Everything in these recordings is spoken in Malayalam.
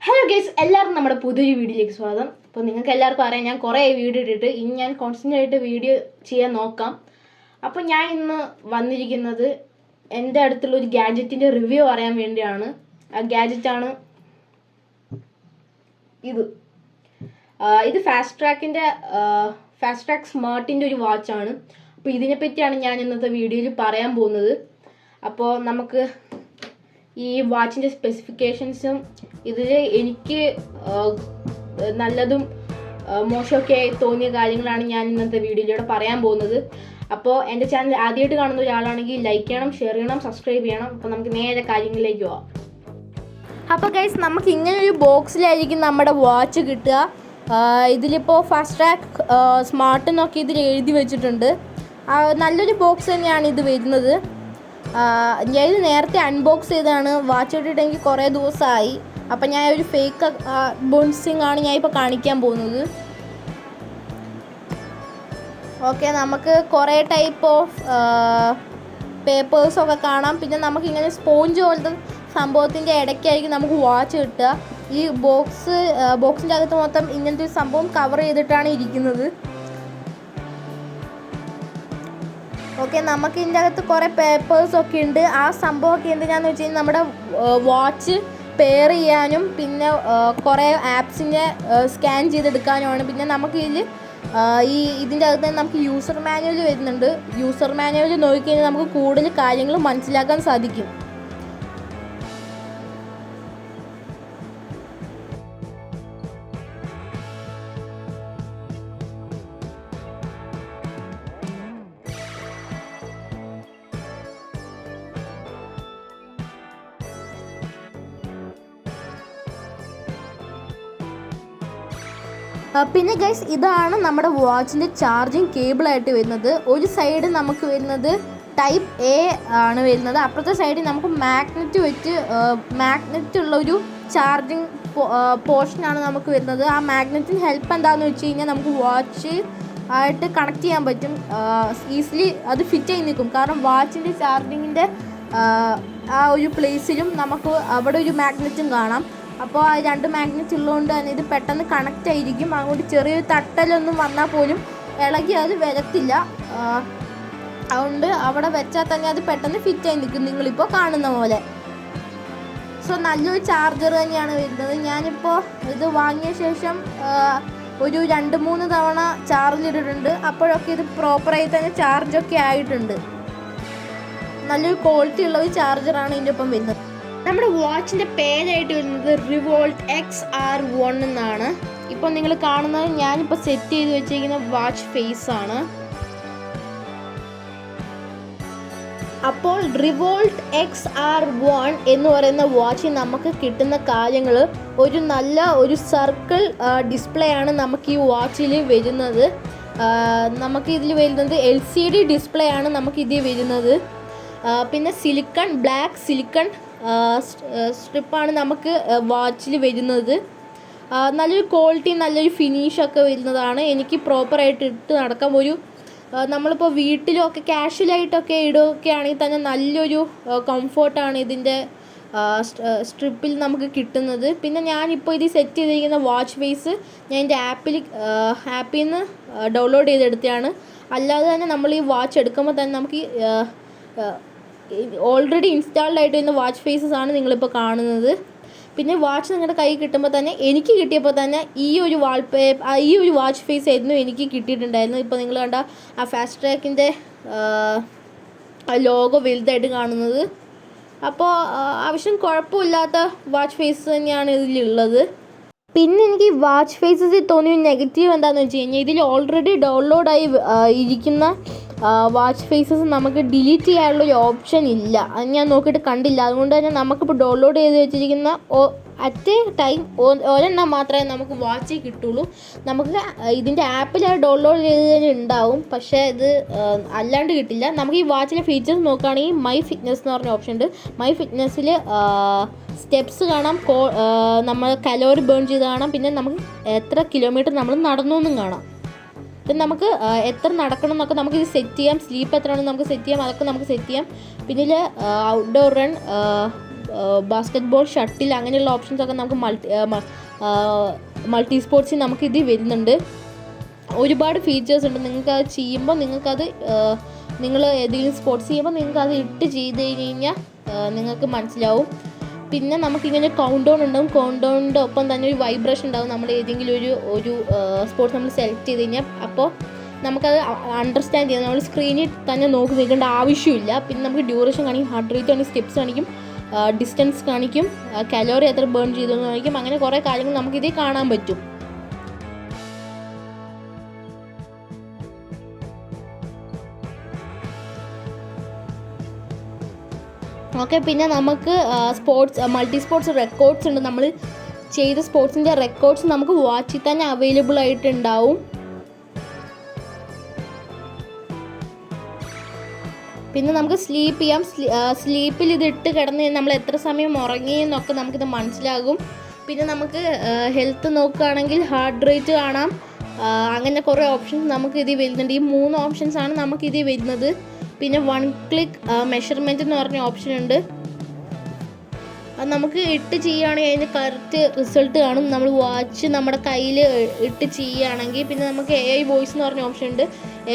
ഹലോ ഗൈസ്, എല്ലാവർക്കും നമ്മുടെ പുതിയൊരു വീഡിയോയിലേക്ക് സ്വാഗതം. അപ്പോൾ നിങ്ങൾക്ക് എല്ലാവർക്കും അറിയാം, ഞാൻ കുറേ വീഡിയോ ഇട്ടിട്ട് ഇനി ഞാൻ കോൺസ്റ്റൻ്റ് ആയിട്ട് വീഡിയോ ചെയ്യാൻ നോക്കാം. അപ്പോൾ ഞാൻ ഇന്ന് വന്നിരിക്കുന്നത് എൻ്റെ അടുത്തുള്ള ഒരു ഗാഡ്ജറ്റിൻ്റെ റിവ്യൂ പറയാൻ വേണ്ടിയാണ്. ആ ഗാഡ്ജറ്റാണ് ഇത് ഫാസ്റ്റ് ട്രാക്ക് സ്മാർട്ടിൻ്റെ ഒരു വാച്ചാണ്. അപ്പോൾ ഇതിനെപ്പറ്റിയാണ് ഞാൻ ഇന്നത്തെ വീഡിയോയിൽ പറയാൻ പോകുന്നത്. അപ്പോൾ നമുക്ക് ഈ വാച്ചിൻ്റെ സ്പെസിഫിക്കേഷൻസും ഇതിൽ എനിക്ക് നല്ലതും മോശമൊക്കെ തോന്നിയ കാര്യങ്ങളാണ് ഞാൻ ഇന്നത്തെ വീഡിയോയിലൂടെ പറയാൻ പോകുന്നത്. അപ്പോൾ എൻ്റെ ചാനൽ ആദ്യമായിട്ട് കാണുന്ന ഒരാളാണെങ്കിൽ ലൈക്ക് ചെയ്യണം, ഷെയർ ചെയ്യണം, സബ്സ്ക്രൈബ് ചെയ്യണം. അപ്പോൾ നമുക്ക് നേരെ കാര്യങ്ങളിലേക്ക് പോവാം. അപ്പോൾ ഗൈസ്, നമുക്ക് ഇങ്ങനൊരു ബോക്സിലായിരിക്കും നമ്മുടെ വാച്ച് കിട്ടുക. ഇതിലിപ്പോൾ ഫാസ്റ്റ് ട്രാക്ക് സ്മാർട്ട് എന്നൊക്കെ ഇതിൽ എഴുതി വെച്ചിട്ടുണ്ട്. നല്ലൊരു ബോക്സ് തന്നെയാണ് ഇത് വരുന്നത്. ഞാൻ ഇത് നേരത്തെ അൺബോക്സ് ചെയ്തതാണ്. വാച്ച് ഇട്ടിട്ട് എനിക്ക് കുറേ ദിവസമായി. അപ്പം ഞാൻ ഒരു ഫേക്ക് ബോൺസിങ് ആണ് ഞാൻ ഇപ്പോൾ കാണിക്കാൻ പോകുന്നത്. ഓക്കെ, നമുക്ക് കുറേ ടൈപ്പ് ഓഫ് പേപ്പേഴ്സൊക്കെ കാണാം. പിന്നെ നമുക്കിങ്ങനെ സ്പോഞ്ച് പോലത്തെ സംഭവത്തിൻ്റെ ഇടയ്ക്കായിരിക്കും നമുക്ക് വാച്ച് കിട്ടുക. ഈ ബോക്സിൻ്റെ അകത്ത് മൊത്തം ഇങ്ങനത്തെ ഒരു സംഭവം കവർ ചെയ്തിട്ടാണ് ഇരിക്കുന്നത്. ഓക്കെ, നമുക്ക് ഇതിൻ്റെ അകത്ത് കുറേ പേപ്പേഴ്സൊക്കെ ഉണ്ട്. ആ സംഭവമൊക്കെ എന്തിനാന്ന് വെച്ച് കഴിഞ്ഞാൽ നമ്മുടെ വാച്ച് പെയർ ചെയ്യാനും പിന്നെ കുറേ ആപ്സിനെ സ്കാൻ ചെയ്തെടുക്കാനുമാണ്. പിന്നെ നമുക്ക് ഇതിൻ്റെ അകത്ത് നമുക്ക് യൂസർ മാനുവൽ വരുന്നുണ്ട്. യൂസർ മാനുവൽ നോക്കിക്കഴിഞ്ഞാൽ നമുക്ക് കൂടുതൽ കാര്യങ്ങൾ മനസ്സിലാക്കാൻ സാധിക്കും. പിന്നെ ഗൈസ്, ഇതാണ് നമ്മുടെ വാച്ചിൻ്റെ ചാർജിങ് കേബിളായിട്ട് വരുന്നത്. ഒരു സൈഡ് നമുക്ക് വരുന്നത് ടൈപ്പ് എ ആണ് വരുന്നത്. അപ്പുറത്തെ സൈഡിൽ നമുക്ക് മാഗ്നറ്റ് ഉള്ള ഒരു ചാർജിങ് പോർഷനാണ് നമുക്ക് വരുന്നത്. ആ മാഗ്നറ്റിന് ഹെൽപ്പ് എന്താണെന്ന് വെച്ച് കഴിഞ്ഞാൽ നമുക്ക് വാച്ച് ആയിട്ട് കണക്ട് ചെയ്യാൻ പറ്റും. ഈസിലി അത് ഫിറ്റ് ചെയ്ത് നിൽക്കും. കാരണം വാച്ചിൻ്റെ ചാർജിങ്ങിൻ്റെ ആ ഒരു പ്ലേസിലും നമുക്ക് അവിടെ ഒരു മാഗ്നറ്റും കാണാം. അപ്പോൾ ആ രണ്ട് മാഗ്നറ്റ് ഉള്ളതുകൊണ്ട് തന്നെ ഇത് പെട്ടെന്ന് കണക്റ്റ് ആയിരിക്കും. അങ്ങോട്ട് ചെറിയൊരു തട്ടലൊന്നും വന്നാൽ പോലും ഇളകി അത് വരത്തില്ല. അതുകൊണ്ട് അവിടെ വെച്ചാൽ തന്നെ അത് പെട്ടെന്ന് ഫിറ്റ് ആയി നിൽക്കും, നിങ്ങളിപ്പോൾ കാണുന്ന പോലെ. സോ നല്ലൊരു ചാർജർ തന്നെയാണ് വരുന്നത്. ഞാനിപ്പോൾ ഇത് വാങ്ങിയ ശേഷം ഒരു 2-3 തവണ ചാർജ് ഇട്ടിട്ടുണ്ട്. അപ്പോഴൊക്കെ ഇത് പ്രോപ്പറായി തന്നെ ചാർജൊക്കെ ആയിട്ടുണ്ട്. നല്ലൊരു ക്വാളിറ്റി ഉള്ള ഒരു ചാർജറാണ് ഇതിൻ്റെ ഒപ്പം വരുന്നത്. നമ്മുടെ വാച്ചിൻ്റെ പേരായിട്ട് വരുന്നത് റിവോൾട്ട് XR1 എന്നാണ്. ഇപ്പോൾ നിങ്ങൾ കാണുന്നത് ഞാനിപ്പോൾ സെറ്റ് ചെയ്ത് വെച്ചിരിക്കുന്ന വാച്ച് ഫേസ് ആണ്. അപ്പോൾ റിവോൾട്ട് XR1 എന്ന് പറയുന്ന വാച്ചിൽ നമുക്ക് കിട്ടുന്ന കാര്യങ്ങൾ ഒരു സർക്കിൾ ഡിസ്പ്ലേ ആണ് നമുക്ക് ഈ വാച്ചിൽ വരുന്നത്. നമുക്ക് ഇതിൽ വരുന്നത് LCD ഡിസ്പ്ലേ ആണ് നമുക്ക് ഇതിൽ വരുന്നത്. പിന്നെ ബ്ലാക്ക് സിലിക്കൺ സ്ട്രിപ്പാണ് നമുക്ക് വാച്ചിൽ വരുന്നത്. നല്ലൊരു ക്വാളിറ്റി, നല്ലൊരു ഫിനിഷൊക്കെ വരുന്നതാണ്. എനിക്ക് പ്രോപ്പറായിട്ട് ഇട്ട് നടക്കാം. നമ്മളിപ്പോൾ വീട്ടിലൊക്കെ കാഷ്വലായിട്ടൊക്കെ ഇടുകയാണെങ്കിൽ തന്നെ നല്ലൊരു കംഫർട്ടാണ് ഇതിൻ്റെ സ്ട്രിപ്പിൽ നമുക്ക് കിട്ടുന്നത്. പിന്നെ ഞാനിപ്പോൾ ഇത് സെറ്റ് ചെയ്തിരിക്കുന്ന വാച്ച് ഫേസ് ഞാൻ എൻ്റെ ആപ്പിൽ നിന്ന് ഡൗൺലോഡ് ചെയ്തെടുത്തതാണ്. അല്ലാതെ തന്നെ നമ്മൾ ഈ വാച്ച് എടുക്കുമ്പോൾ തന്നെ നമുക്ക് ഓൾറെഡി ഇൻസ്റ്റാൾഡ് ആയിട്ട് വരുന്ന വാച്ച് ഫേസസ് ആണ് നിങ്ങളിപ്പോൾ കാണുന്നത്. പിന്നെ വാച്ച് നിങ്ങളുടെ കൈ കിട്ടുമ്പോൾ തന്നെ, എനിക്ക് കിട്ടിയപ്പോൾ തന്നെ ഈ ഒരു വാച്ച് ഫേസ് ആയിരുന്നു എനിക്ക് കിട്ടിയിട്ടുണ്ടായിരുന്നു. ഇപ്പോൾ നിങ്ങൾ കണ്ട ആ ഫാസ്റ്റ് ട്രാക്കിൻ്റെ ലോഗോ വലുതായിട്ട് കാണുന്നത്. അപ്പോൾ ആവശ്യം കുഴപ്പമില്ലാത്ത വാച്ച് ഫേസ് തന്നെയാണ് ഇതിലുള്ളത്. പിന്നെ എനിക്ക് വാച്ച് ഫേസസിൽ തോന്നിയ നെഗറ്റീവ് എന്താണെന്ന് വെച്ച് കഴിഞ്ഞാൽ ഇതിൽ ഓൾറെഡി ഡൗൺലോഡായി ഇരിക്കുന്ന വാച്ച് ഫേസസ് നമുക്ക് ഡിലീറ്റ് ചെയ്യാനുള്ളൊരു ഓപ്ഷൻ ഇല്ല. അത് ഞാൻ നോക്കിയിട്ട് കണ്ടില്ല. അതുകൊണ്ട് തന്നെ നമുക്കിപ്പോൾ ഡൗൺലോഡ് ചെയ്ത് വെച്ചിരിക്കുന്ന അറ്റ് എ ടൈം ഒരെണ്ണം മാത്രമേ നമുക്ക് വാച്ച് കിട്ടുള്ളൂ. നമുക്ക് ഇതിൻ്റെ ആപ്പിൽ ഡൗൺലോഡ് ചെയ്തതിന് ഉണ്ടാവും, പക്ഷേ ഇത് അല്ലാണ്ട് കിട്ടില്ല. നമുക്ക് ഈ വാച്ചിലെ ഫീച്ചേഴ്സ് നോക്കുകയാണെങ്കിൽ മൈ ഫിറ്റ്നസ് എന്ന് പറഞ്ഞ ഓപ്ഷൻ ഉണ്ട്. മൈ ഫിറ്റ്നസ്സിൽ സ്റ്റെപ്സ് കാണാം, നമ്മൾ കലോറി ബേൺ ചെയ്ത് കാണാം. പിന്നെ നമുക്ക് എത്ര കിലോമീറ്റർ നമ്മൾ നടന്നു എന്നും കാണാം. പിന്നെ നമുക്ക് എത്ര നടക്കണം എന്നൊക്കെ നമുക്ക് ഇത് സെറ്റ് ചെയ്യാം. സ്ലീപ്പ് എത്രയാണെന്ന് നമുക്ക് സെറ്റ് ചെയ്യാം, അതൊക്കെ നമുക്ക് സെറ്റ് ചെയ്യാം. പിന്നെ outdoor run, basket ball, shuttle അങ്ങനെയുള്ള ഓപ്ഷൻസൊക്കെ നമുക്ക് മൾട്ടി സ്പോർട്സിൽ നമുക്കിത് വരുന്നുണ്ട്. ഒരുപാട് ഫീച്ചേഴ്സ് ഉണ്ട്. നിങ്ങൾക്കത് ചെയ്യുമ്പോൾ നിങ്ങൾ ഏതെങ്കിലും സ്പോർട്സ് ചെയ്യുമ്പോൾ നിങ്ങൾക്കത് ഇട്ട് ചെയ്ത് കഴിഞ്ഞാൽ നിങ്ങൾക്ക് മനസ്സിലാവും. പിന്നെ നമുക്കിങ്ങനെ കൗണ്ട് ഡൗൺ ഉണ്ടാവും. കൗണ്ട് ഡൗണിൻ്റെ ഒപ്പം തന്നെ ഒരു വൈബ്രേഷൻ ഉണ്ടാവും. നമ്മൾ ഏതെങ്കിലും ഒരു സ്പോർട്സ് നമ്മൾ സെലക്ട് ചെയ്ത് കഴിഞ്ഞാൽ അപ്പോൾ നമുക്കത് അണ്ടർസ്റ്റാൻഡ് ചെയ്യാം. നമ്മൾ സ്ക്രീനിൽ തന്നെ നോക്കി നിൽക്കേണ്ട ആവശ്യമില്ല. പിന്നെ നമുക്ക് ഡ്യൂറേഷൻ കാണിക്കും, ഹാർട്ട് റേറ്റ് കാണിക്കും, സ്റ്റെപ്സ് കാണിക്കും, ഡിസ്റ്റൻസ് കാണിക്കും, കലോറി എത്ര ബേൺ ചെയ്തെന്ന് കാണിക്കും. അങ്ങനെ കുറേ കാര്യങ്ങൾ നമുക്കിതിൽ കാണാൻ പറ്റും. ഓക്കെ, പിന്നെ നമുക്ക് മൾട്ടി സ്പോർട്സ് റെക്കോർഡ്സ് ഉണ്ട്. നമ്മൾ ചെയ്ത സ്പോർട്സിൻ്റെ റെക്കോർഡ്സ് നമുക്ക് വാച്ചിൽ തന്നെ അവൈലബിൾ ആയിട്ടുണ്ടാവും. പിന്നെ നമുക്ക് സ്ലീപ്പ് ചെയ്യാം. സ്ലീപ്പിൽ ഇതിട്ട് കിടന്ന് നമ്മൾ എത്ര സമയം ഉറങ്ങി എന്നൊക്കെ നമുക്കിത് മനസ്സിലാകും. പിന്നെ നമുക്ക് ഹെൽത്ത് നോക്കുകയാണെങ്കിൽ ഹാർട്ട് റേറ്റ് കാണാം. അങ്ങനെ കുറേ ഓപ്ഷൻസ് നമുക്ക് ഇതിൽ വരുന്നുണ്ട്. ഈ 3 ഓപ്ഷൻസാണ് നമുക്കിതിൽ വരുന്നത്. പിന്നെ 1 ക്ലിക്ക് മെഷർമെൻറ്റ് എന്ന് പറഞ്ഞ ഓപ്ഷൻ ഉണ്ട്. അത് നമുക്ക് ഇട്ട് ചെയ്യുകയാണെങ്കിൽ അതിന് കറക്റ്റ് റിസൾട്ട് കാണും. നമ്മൾ വാച്ച് നമ്മുടെ കയ്യിൽ ഇട്ട് ചെയ്യുകയാണെങ്കിൽ. പിന്നെ നമുക്ക് AI വോയിസ് എന്ന് പറഞ്ഞ ഓപ്ഷൻ ഉണ്ട്.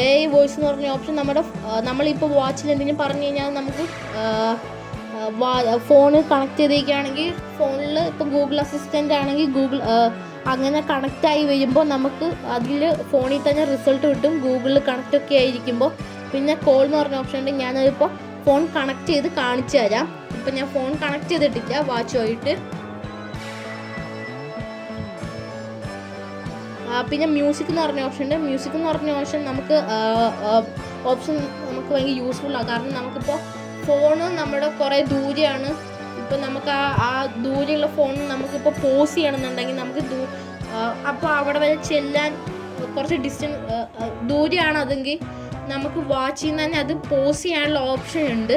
AI വോയിസ് എന്ന് പറഞ്ഞ ഓപ്ഷൻ നമ്മളിപ്പോൾ വാച്ചിൽ എന്തെങ്കിലും പറഞ്ഞു കഴിഞ്ഞാൽ നമുക്ക് ഫോണ് കണക്ട് ചെയ്തിരിക്കുകയാണെങ്കിൽ ഫോണിൽ ഇപ്പോൾ ഗൂഗിൾ അസിസ്റ്റൻ്റ് ആണെങ്കിൽ അങ്ങനെ കണക്റ്റായി വരുമ്പോൾ നമുക്ക് അതിൽ ഫോണിൽ തന്നെ റിസൾട്ട് കിട്ടും, ഗൂഗിളിൽ കണക്റ്റൊക്കെ ആയിരിക്കുമ്പോൾ. പിന്നെ കോൾ എന്ന് പറഞ്ഞ ഓപ്ഷൻ ഉണ്ട്. ഞാനതിപ്പോൾ ഫോൺ കണക്ട് ചെയ്ത് കാണിച്ചു തരാം. ഇപ്പം ഞാൻ ഫോൺ കണക്ട് ചെയ്തിട്ടില്ല വാച്ചുമായിട്ട്. പിന്നെ മ്യൂസിക് എന്ന് പറഞ്ഞ ഓപ്ഷൻ ഉണ്ട്. മ്യൂസിക് എന്ന് പറഞ്ഞ ഓപ്ഷൻ നമുക്ക് ഭയങ്കര യൂസ്ഫുള്ളാണ്. കാരണം നമുക്കിപ്പോൾ ഫോണ് നമ്മുടെ കുറേ ദൂരെയാണ്. ഇപ്പോൾ നമുക്ക് ആ ദൂരെയുള്ള ഫോൺ നമുക്കിപ്പോൾ പോസ് ചെയ്യണമെന്നുണ്ടെങ്കിൽ നമുക്ക് അപ്പോൾ അവിടെ വരെ ചെല്ലാൻ കുറച്ച് ദൂരെയാണ് അതെങ്കിൽ നമുക്ക് വാച്ചിൽ നിന്ന് തന്നെ അത് പോസ് ചെയ്യാനുള്ള ഓപ്ഷൻ ഉണ്ട്.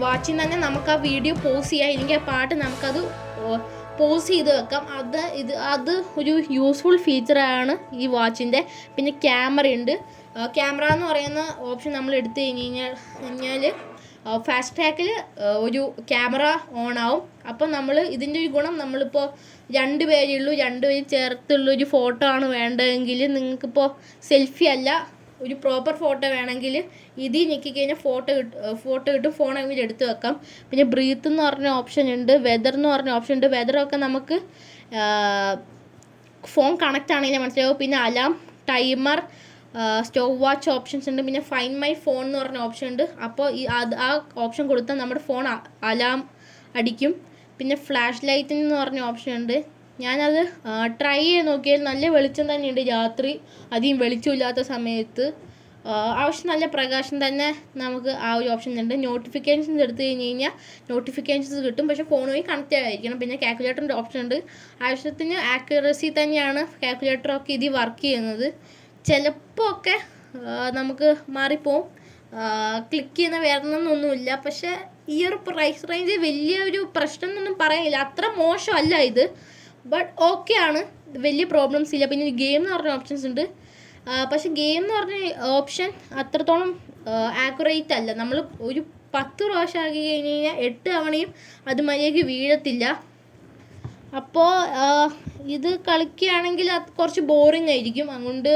വാച്ചിൽ നിന്ന് തന്നെ നമുക്ക് ആ വീഡിയോ പോസ് ചെയ്യാം, ഇല്ലെങ്കിൽ ആ പാട്ട് നമുക്കത് പോസ് ചെയ്ത് വെക്കാം. അത് ഒരു യൂസ്ഫുൾ ഫീച്ചറാണ് ഈ വാച്ചിൻ്റെ. പിന്നെ ക്യാമറയുണ്ട്. ക്യാമറ എന്ന് പറയുന്ന ഓപ്ഷൻ നമ്മൾ എടുത്തു കഴിഞ്ഞാൽ ഫാസ്റ്റ് ട്രാക്കിൽ ഒരു ക്യാമറ ഓൺ ആവും. അപ്പം ഇതിൻ്റെ ഒരു ഗുണം, നമ്മളിപ്പോൾ 2 പേരുള്ളൂ, 2 പേര് ചേർത്തുള്ളൊരു ഫോട്ടോ ആണ് വേണ്ടതെങ്കിൽ, നിങ്ങൾക്കിപ്പോൾ സെൽഫി അല്ല ഒരു പ്രോപ്പർ ഫോട്ടോ വേണമെങ്കിൽ ഇതിൽ ഞെക്കിക്കഴിഞ്ഞാൽ ഫോട്ടോ കിട്ടും. ഫോൺ അങ്ങനെ എടുത്ത് വെക്കാം. പിന്നെ ബ്രീത്ത് എന്ന് പറഞ്ഞ ഓപ്ഷൻ ഉണ്ട്. വെതർ എന്ന് പറഞ്ഞ ഓപ്ഷൻ ഉണ്ട്. വെതറൊക്കെ നമുക്ക് ഫോൺ കണക്റ്റ് ആണെങ്കിൽ മനസ്സിലാവും. പിന്നെ alarm, timer, stop watch options ഉണ്ട്. പിന്നെ ഫൈൻഡ് മൈ ഫോൺ എന്ന് പറഞ്ഞ ഓപ്ഷൻ ഉണ്ട്. അപ്പോൾ ആ ഓപ്ഷൻ കൊടുത്താൽ നമ്മുടെ ഫോൺ അലാം അടിക്കും. പിന്നെ ഫ്ലാഷ് ലൈറ്റ് എന്ന് പറഞ്ഞ ഓപ്ഷൻ ഉണ്ട്. ഞാനത് ട്രൈ ചെയ്ത് നോക്കിയാൽ നല്ല വെളിച്ചം തന്നെയുണ്ട് രാത്രി, അധികം വെളിച്ചമില്ലാത്ത സമയത്ത്. ആവശ്യം നല്ല പ്രകാശം തന്നെ നമുക്ക് ആ ഒരു ഓപ്ഷൻ ഉണ്ട്. നോട്ടിഫിക്കേഷൻസ് എടുത്തു കഴിഞ്ഞാൽ നോട്ടിഫിക്കേഷൻസ് കിട്ടും, പക്ഷേ ഫോണുമായി കണക്റ്റ് ആയിരിക്കണം. പിന്നെ കാൽക്കുലേറ്ററിൻ്റെ ഓപ്ഷൻ ഉണ്ട്. ആവശ്യത്തിന് ആക്യുറസി തന്നെയാണ് കാൽക്കുലേറ്ററൊക്കെ ഇതിൽ വർക്ക് ചെയ്യുന്നത്. ചിലപ്പോൾ ഒക്കെ നമുക്ക് മാറിപ്പോവും, ക്ലിക്ക് ചെയ്യുന്ന വേറൊന്നൊന്നുമില്ല. പക്ഷേ ഈ ഒരു പ്രൈസ് റേഞ്ച് വലിയൊരു പ്രശ്നം എന്നൊന്നും പറയാനില്ല, അത്ര മോശമല്ല ഇത്. ബട്ട് ഓക്കെ ആണ്, വലിയ പ്രോബ്ലംസ് ഇല്ല. പിന്നെ ഗെയിം എന്ന് പറഞ്ഞ ഓപ്ഷൻസ് ഉണ്ട്. പക്ഷെ ഗെയിം എന്ന് പറഞ്ഞ ഓപ്ഷൻ അത്രത്തോളം ആക്യുറേറ്റ് അല്ല. നമ്മൾ ഒരു 10 പ്രാവശ്യം ആക്കി കഴിഞ്ഞ് കഴിഞ്ഞാൽ 8 തവണയും അത് മര്യാദയ്ക്ക് വീഴത്തില്ല. അപ്പോൾ ഇത് കളിക്കുകയാണെങ്കിൽ അത് കുറച്ച് ബോറിംഗ് ആയിരിക്കും. അതുകൊണ്ട്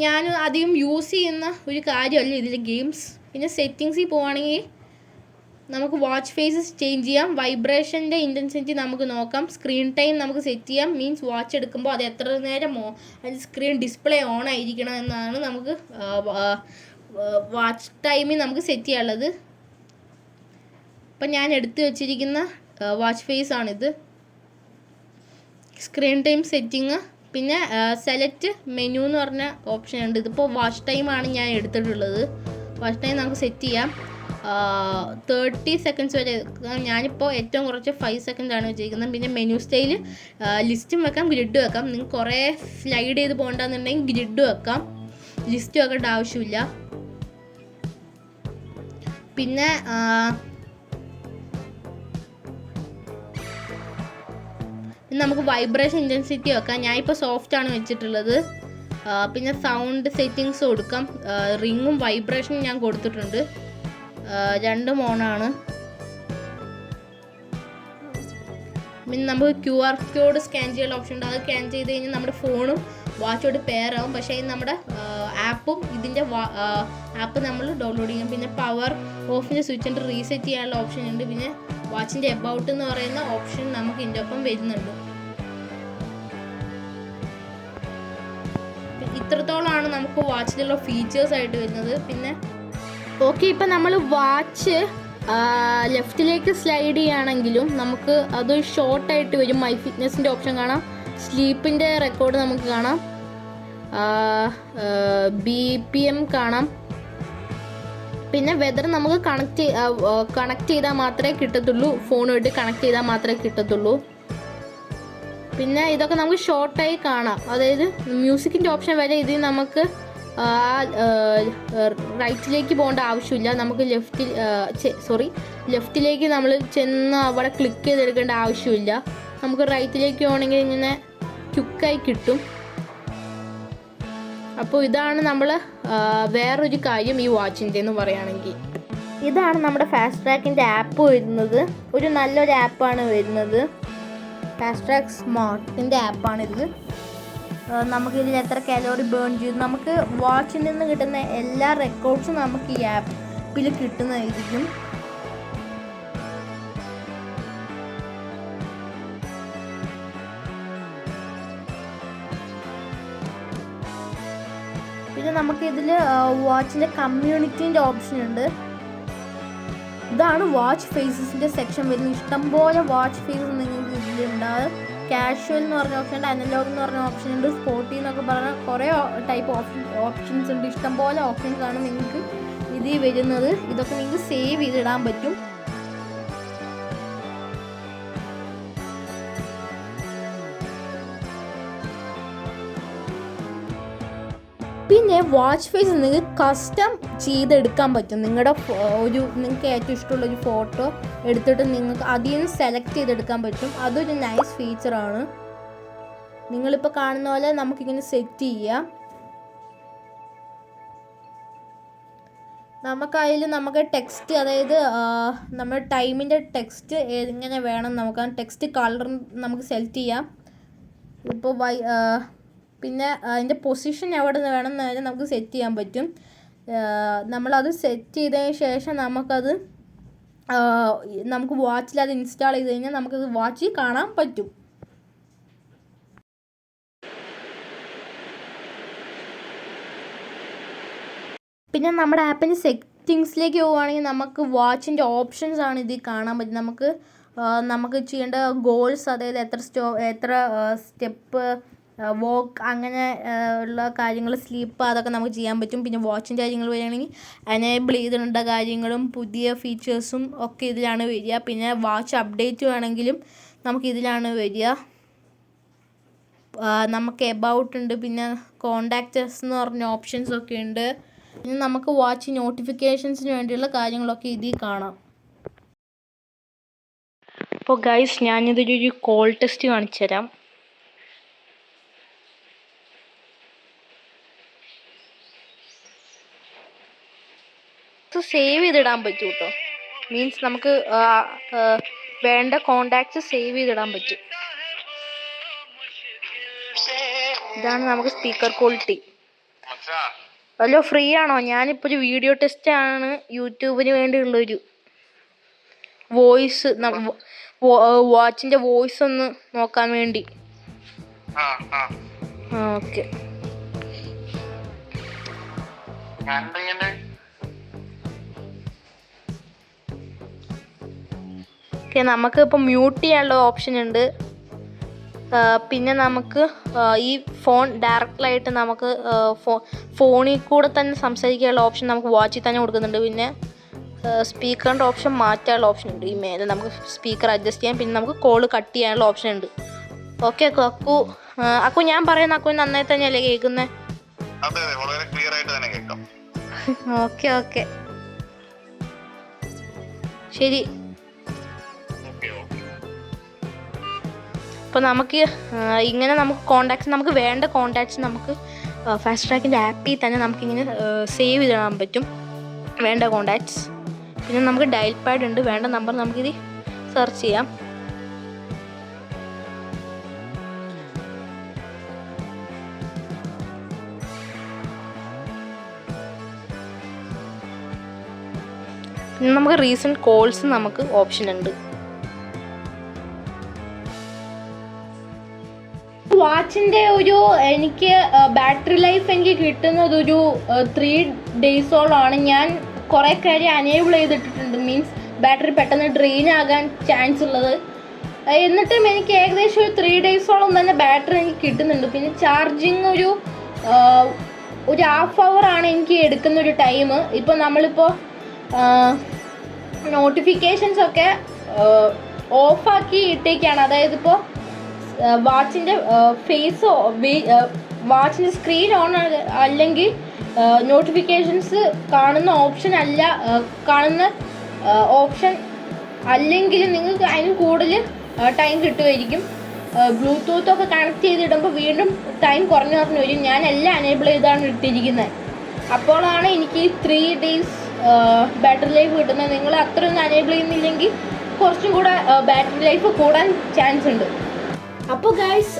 ഞാൻ അധികം യൂസ് ചെയ്യുന്ന ഒരു കാര്യമല്ല ഇതിൽ ഗെയിംസ്. പിന്നെ സെറ്റിങ്സിൽ പോവുകയാണെങ്കിൽ നമുക്ക് വാച്ച് ഫേസസ് ചേഞ്ച് ചെയ്യാം, വൈബ്രേഷൻ്റെ ഇൻറ്റൻസിറ്റി നമുക്ക് നോക്കാം, സ്ക്രീൻ ടൈം നമുക്ക് സെറ്റ് ചെയ്യാം. മീൻസ് വാച്ച് എടുക്കുമ്പോൾ അത് എത്ര നേരം അതിൻ്റെ സ്ക്രീൻ ഡിസ്പ്ലേ ഓൺ ആയിരിക്കണം എന്നാണ് നമുക്ക് വാച്ച് ടൈമിൽ നമുക്ക് സെറ്റ് ചെയ്യാനുള്ളത്. ഇപ്പം ഞാൻ എടുത്തു വച്ചിരിക്കുന്ന വാച്ച് ഫേസ് ആണിത്. സ്ക്രീൻ ടൈം സെറ്റിങ്, പിന്നെ സെലക്ട് മെനു എന്ന് പറഞ്ഞ ഓപ്ഷൻ ഉണ്ട്. ഇതിപ്പോൾ വാച്ച് ടൈമാണ് ഞാൻ എടുത്തിട്ടുള്ളത്. വാച്ച് ടൈം നമുക്ക് സെറ്റ് ചെയ്യാം 30 സെക്കൻഡ്സ് വരെ. ഞാനിപ്പോൾ ഏറ്റവും കുറച്ച് 5 സെക്കൻഡാണ് വെച്ചിരിക്കുന്നത്. പിന്നെ മെനു സ്റ്റൈൽ ലിസ്റ്റും വെക്കാം, ഗ്രിഡ് വെക്കാം. നിങ്ങൾക്ക് കുറേ സ്ലൈഡ് ചെയ്ത് പോകണ്ടെന്നുണ്ടെങ്കിൽ ഗ്രിഡ് വെക്കാം, ലിസ്റ്റ് വെക്കേണ്ട ആവശ്യമില്ല. പിന്നെ നമുക്ക് വൈബ്രേഷൻ ഇൻറ്റൻസിറ്റി വെക്കാം. ഞാനിപ്പോൾ സോഫ്റ്റാണ് വെച്ചിട്ടുള്ളത്. പിന്നെ സൗണ്ട് സെറ്റിങ്സ് കൊടുക്കാം. റിങ്ങും വൈബ്രേഷനും ഞാൻ കൊടുത്തിട്ടുണ്ട്, 2 ഓണാണ്. പിന്നെ നമുക്ക് QR കോഡ് സ്കാൻ ചെയ്യാനുള്ള ഓപ്ഷൻ ഉണ്ട്. അത് സ്കാൻ ചെയ്ത് കഴിഞ്ഞാൽ നമ്മുടെ ഫോണും വാച്ചോട് പെയർ ആവും. പക്ഷേ നമ്മുടെ ആപ്പും ഇതിൻ്റെ ആപ്പ് നമ്മൾ ഡൗൺലോഡ് ചെയ്യും. പിന്നെ പവർ ഓഫിൻ്റെ സ്വിച്ച് ഉണ്ട്, റീസെറ്റ് ചെയ്യാനുള്ള ഓപ്ഷൻ ഉണ്ട്. പിന്നെ വാച്ചിൻ്റെ എബൌട്ട് എന്ന് പറയുന്ന ഓപ്ഷൻ നമുക്ക് ഇതിൻ്റെ ഒപ്പം വരുന്നുണ്ട്. ഇത്രത്തോളമാണ് നമുക്ക് വാച്ചിലുള്ള ഫീച്ചേഴ്സ് ആയിട്ട് വരുന്നത്. പിന്നെ ഓക്കെ, ഇപ്പം നമ്മൾ വാച്ച് ലെഫ്റ്റിലേക്ക് സ്ലൈഡ് ചെയ്യുകയാണെങ്കിലും നമുക്ക് അത് ഷോർട്ടായിട്ട് വരും. മൈ ഫിറ്റ്നസിൻ്റെ ഓപ്ഷൻ കാണാം, സ്ലീപ്പിൻ്റെ റെക്കോർഡ് നമുക്ക് കാണാം, BPM കാണാം. പിന്നെ വെതർ നമുക്ക് കണക്ട് ചെയ്താൽ മാത്രമേ കിട്ടത്തുള്ളൂ, ഫോണുമായിട്ട് കണക്ട് ചെയ്താൽ മാത്രമേ കിട്ടത്തുള്ളൂ. പിന്നെ ഇതൊക്കെ നമുക്ക് ഷോർട്ടായി കാണാം. അതായത് മ്യൂസിക്കിൻ്റെ ഓപ്ഷൻ വരെ ഇതിൽ നമുക്ക് റൈറ്റിലേക്ക് പോകേണ്ട ആവശ്യമില്ല. നമുക്ക് ലെഫ്റ്റിലേക്ക് നമ്മൾ ചെന്ന് അവിടെ ക്ലിക്ക് ചെയ്തെടുക്കേണ്ട ആവശ്യമില്ല. നമുക്ക് റൈറ്റിലേക്ക് പോകണമെങ്കിൽ ഇങ്ങനെ ക്വിക്കായി കിട്ടും. അപ്പോൾ ഇതാണ് നമ്മൾ വേറൊരു കാര്യം ഈ വാച്ചിൻ്റെ എന്ന് പറയുകയാണെങ്കിൽ. ഇതാണ് നമ്മുടെ ഫാസ്റ്റ് ട്രാക്കിൻ്റെ ആപ്പ് വരുന്നത്. ഒരു നല്ലൊരു ആപ്പാണ് വരുന്നത്. ഫാസ്റ്റ് ട്രാക്ക് സ്മാർട്ടിൻ്റെ ആപ്പാണിത്. നമുക്കിതിൽ എത്ര കാലോറി ബേൺ ചെയ്തു, നമുക്ക് വാച്ചിൽ നിന്ന് കിട്ടുന്ന എല്ലാ റെക്കോർഡ്സും നമുക്ക് ഈ ആപ്പിൽ കിട്ടുന്നതായിരിക്കും. പിന്നെ നമുക്കിതിൽ വാച്ചിൻ്റെ കമ്മ്യൂണിറ്റീൻ്റെ ഓപ്ഷൻ ഉണ്ട്. ഇതാണ് വാച്ച് ഫേസസിൻ്റെ സെക്ഷൻ വരുന്നത്. ഇഷ്ടംപോലെ വാച്ച് ഫേസസ് നിങ്ങൾക്ക് ഇതിലുണ്ടാകും. കാഷ്വൽ എന്ന് പറഞ്ഞ ഓപ്ഷൻ ഉണ്ട്, അനലോഗ് എന്ന് പറഞ്ഞ ഓപ്ഷൻ ഉണ്ട്, സ്പോർട്ടി എന്നൊക്കെ പറഞ്ഞ കുറേ ടൈപ്പ് ഓപ്ഷൻസ് ഉണ്ട്. ഇഷ്ടംപോലെ ഓപ്ഷൻസ് ആണ് നിങ്ങൾക്ക് ഇതിൽ വരുന്നത്. ഇതൊക്കെ നിങ്ങൾക്ക് സേവ് ചെയ്തിടാൻ പറ്റും. പിന്നെ വാച്ച് ഫേസ് നിങ്ങൾക്ക് കസ്റ്റം ചെയ്തെടുക്കാൻ പറ്റും. നിങ്ങൾക്ക് ഏറ്റവും ഇഷ്ടമുള്ളൊരു ഫോട്ടോ എടുത്തിട്ട് നിങ്ങൾക്ക് അതിൽ നിന്ന് സെലക്ട് ചെയ്തെടുക്കാൻ പറ്റും. അതൊരു നൈസ് ഫീച്ചറാണ്. നിങ്ങളിപ്പോൾ കാണുന്ന പോലെ നമുക്കിങ്ങനെ സെറ്റ് ചെയ്യാം. നമുക്ക് ടെക്സ്റ്റ്, അതായത് നമ്മുടെ ടൈമിൻ്റെ ടെക്സ്റ്റ് എങ്ങനെ വേണം നമുക്ക് ആ ടെക്സ്റ്റ് കളർ നമുക്ക് സെലക്ട് ചെയ്യാം. ഇപ്പോൾ പിന്നെ അതിൻ്റെ പൊസിഷൻ എവിടെ നിന്ന് വേണം എന്ന് നമുക്ക് സെറ്റ് ചെയ്യാൻ പറ്റും. നമ്മളത് സെറ്റ് ചെയ്തതിന് ശേഷം നമുക്ക് വാച്ചിൽ അത് ഇൻസ്റ്റാൾ ചെയ്ത് കഴിഞ്ഞാൽ നമുക്കത് വാച്ചിൽ കാണാൻ പറ്റും. പിന്നെ നമ്മുടെ ആപ്പിൻ്റെ സെറ്റിങ്സിലേക്ക് പോവുകയാണെങ്കിൽ നമുക്ക് വാച്ചിൻ്റെ ഓപ്ഷൻസ് ആണ് ഇതിൽ കാണാൻ പറ്റും. നമുക്ക് ചെയ്യേണ്ട ഗോൾസ്, അതായത് എത്ര സ്റ്റെപ്പ്, വോക്ക്, അങ്ങനെ ഉള്ള കാര്യങ്ങൾ, സ്ലീപ്പ്, അതൊക്കെ നമുക്ക് ചെയ്യാൻ പറ്റും. പിന്നെ വാച്ചിൻ്റെ കാര്യങ്ങൾ വരികയാണെങ്കിൽ എനേബിൾ ചെയ്തിടേണ്ട കാര്യങ്ങളും പുതിയ ഫീച്ചേഴ്സും ഒക്കെ ഇതിലാണ് വരിക. പിന്നെ വാച്ച് അപ്ഡേറ്റ് വേണമെങ്കിലും നമുക്ക് ഇതിലാണ് വരിക. നമുക്ക് എബൌട്ട് ഉണ്ട്, പിന്നെ കോണ്ടാക്റ്റസ് എന്ന് പറഞ്ഞ ഓപ്ഷൻസ് ഒക്കെ ഉണ്ട്. പിന്നെ നമുക്ക് വാച്ച് നോട്ടിഫിക്കേഷൻസിന് വേണ്ടിയുള്ള കാര്യങ്ങളൊക്കെ ഇതിൽ കാണാം. അപ്പോൾ ഗൈസ്, ഞാനിതൊരു കോൾ ടെസ്റ്റ് കാണിച്ചു തരാം. സേവ് ചെയ്തിടാൻ പറ്റും കേട്ടോ. മീൻസ് നമുക്ക് വേണ്ട കോണ്ടാക്ട്സ് സേവ് ചെയ്തിടാൻ പറ്റും. ഇതാണ് നമുക്ക് സ്പീക്കർ ക്വാളിറ്റി. ഹലോ, ഫ്രീ ആണോ? ഞാനിപ്പോൾ ഒരു വീഡിയോ ടെസ്റ്റ് ആണ്, യൂട്യൂബിന് വേണ്ടിയുള്ളൊരു വോയിസ്, വാച്ചിൻ്റെ വോയിസ് ഒന്ന് നോക്കാൻ വേണ്ടി. ഓക്കെ, നമുക്ക് ഇപ്പോൾ മ്യൂട്ട് ചെയ്യാനുള്ള ഓപ്ഷൻ ഉണ്ട്. പിന്നെ നമുക്ക് ഈ ഫോൺ ഡയറക്റ്റായിട്ട് നമുക്ക് ഫോണിൽ കൂടെ തന്നെ സംസാരിക്കാനുള്ള ഓപ്ഷൻ നമുക്ക് വാച്ചിൽ തന്നെ കൊടുക്കുന്നുണ്ട്. പിന്നെ സ്പീക്കറിൻ്റെ ഓപ്ഷൻ മാറ്റാനുള്ള ഓപ്ഷൻ ഉണ്ട്. ഈ മേലെ നമുക്ക് സ്പീക്കർ അഡ്ജസ്റ്റ് ചെയ്യാം. പിന്നെ നമുക്ക് കോള് കട്ട് ചെയ്യാനുള്ള ഓപ്ഷൻ ഉണ്ട്. ഓക്കെ അക്കു ഞാൻ പറയുന്ന അക്കു നന്നായി തന്നെയല്ലേ കേൾക്കുന്നത്? ഓക്കെ ശരി. അപ്പോൾ നമുക്ക് ഇങ്ങനെ നമുക്ക് വേണ്ട കോണ്ടാക്ട്സ് നമുക്ക് ഫാസ്റ്റ് ട്രാക്കിൻ്റെ ആപ്പിൽ തന്നെ നമുക്കിങ്ങനെ സേവ് ചെയ്തിടാൻ പറ്റും, വേണ്ട കോണ്ടാക്ട്സ്. പിന്നെ നമുക്ക് ഡയൽ പാഡ് ഉണ്ട്, വേണ്ട നമ്പർ നമുക്കിത് സെർച്ച് ചെയ്യാം. പിന്നെ നമുക്ക് റീസെൻറ്റ് കോൾസ് നമുക്ക് ഓപ്ഷൻ ഉണ്ട്. വാച്ചിൻ്റെ എനിക്ക് ബാറ്ററി ലൈഫ് എനിക്ക് കിട്ടുന്നത് ഒരു 3 ഡേയ്സോളമാണ്. ഞാൻ കുറേ കാര്യം അനേബിൾ ചെയ്തിട്ടിട്ടുണ്ട്, മീൻസ് ബാറ്ററി പെട്ടെന്ന് ഡ്രെയിൻ ആകാൻ ചാൻസ് ഉള്ളത്. എന്നിട്ടും എനിക്ക് ഏകദേശം ഒരു 3 ഡേയ്സോളം തന്നെ ബാറ്ററി എനിക്ക് കിട്ടുന്നുണ്ട്. പിന്നെ ചാർജിങ് ഒരു ഹാഫ് അവർ ആണ് എനിക്ക് എടുക്കുന്ന ഒരു ടൈം. ഇപ്പോൾ നമ്മളിപ്പോൾ നോട്ടിഫിക്കേഷൻസ് ഒക്കെ ഓഫാക്കി ഇട്ടേക്കാണ്. അതായത് ഇപ്പോൾ വാച്ചിൻ്റെ ഫേസ് വാച്ചിൻ്റെ സ്ക്രീൻ ഓൺ അല്ലെങ്കിൽ നോട്ടിഫിക്കേഷൻസ് കാണുന്ന ഓപ്ഷൻ അല്ലെങ്കിൽ നിങ്ങൾക്ക് അതിന് കൂടുതൽ ടൈം കിട്ടുമായിരിക്കും. ബ്ലൂടൂത്ത് ഒക്കെ കണക്ട് ചെയ്തിടുമ്പോൾ വീണ്ടും ടൈം കുറഞ്ഞു വരും. ഞാൻ എല്ലാം എനേബിൾ ചെയ്താണ് ഇട്ടിരിക്കുന്നത്. അപ്പോഴാണ് എനിക്ക് 3 ഡേയ്സ് ബാറ്ററി ലൈഫ് കിട്ടുന്നത്. നിങ്ങൾ അത്രയൊന്നും എനേബിൾ ചെയ്യുന്നില്ലെങ്കിൽ കുറച്ചും കൂടെ ബാറ്ററി ലൈഫ് കൂടാൻ ചാൻസ് ഉണ്ട്. അപ്പോൾ guys,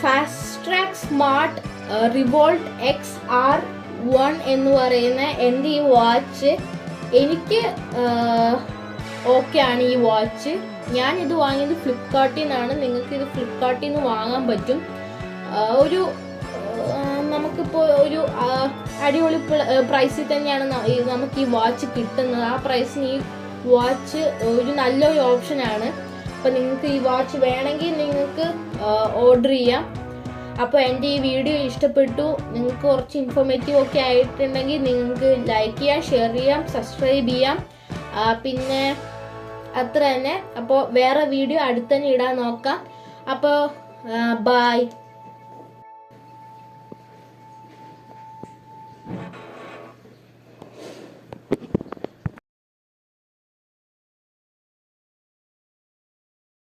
fast track smart revolt XR1 എന്ന് പറയുന്ന എൻ്റെ ഈ വാച്ച് എനിക്ക് ഓക്കെ ആണ്. ഈ വാച്ച് ഞാനിത് വാങ്ങിയത് ഫ്ലിപ്കാർട്ടിൽ നിന്നാണ്. നിങ്ങൾക്ക് ഇത് ഫ്ലിപ്കാർട്ടിൽ നിന്ന് വാങ്ങാൻ പറ്റും. നമുക്കിപ്പോൾ ഒരു അടിപൊളി പ്രൈസിൽ തന്നെയാണ് നമുക്ക് ഈ വാച്ച് കിട്ടുന്നത്. ആ പ്രൈസിന് ഈ വാച്ച് ഒരു നല്ലൊരു ഓപ്ഷനാണ്. അപ്പോൾ നിങ്ങൾക്ക് ഈ വാച്ച് വേണമെങ്കിൽ നിങ്ങൾക്ക് ഓർഡർ ചെയ്യാം. അപ്പോൾ എൻ്റെ ഈ വീഡിയോ ഇഷ്ടപ്പെട്ടു, നിങ്ങൾക്ക് കുറച്ച് ഇൻഫോർമേറ്റീവ് ഒക്കെ ആയിട്ടുണ്ടെങ്കിൽ നിങ്ങൾക്ക് ലൈക്ക് ചെയ്യാം, ഷെയർ ചെയ്യാം, സബ്സ്ക്രൈബ് ചെയ്യാം. പിന്നെ അത്ര തന്നെ. അപ്പോൾ വേറെ വീഡിയോ അടുത്ത് തന്നെ ഇടാൻ നോക്കാം. അപ്പോൾ ബൈ.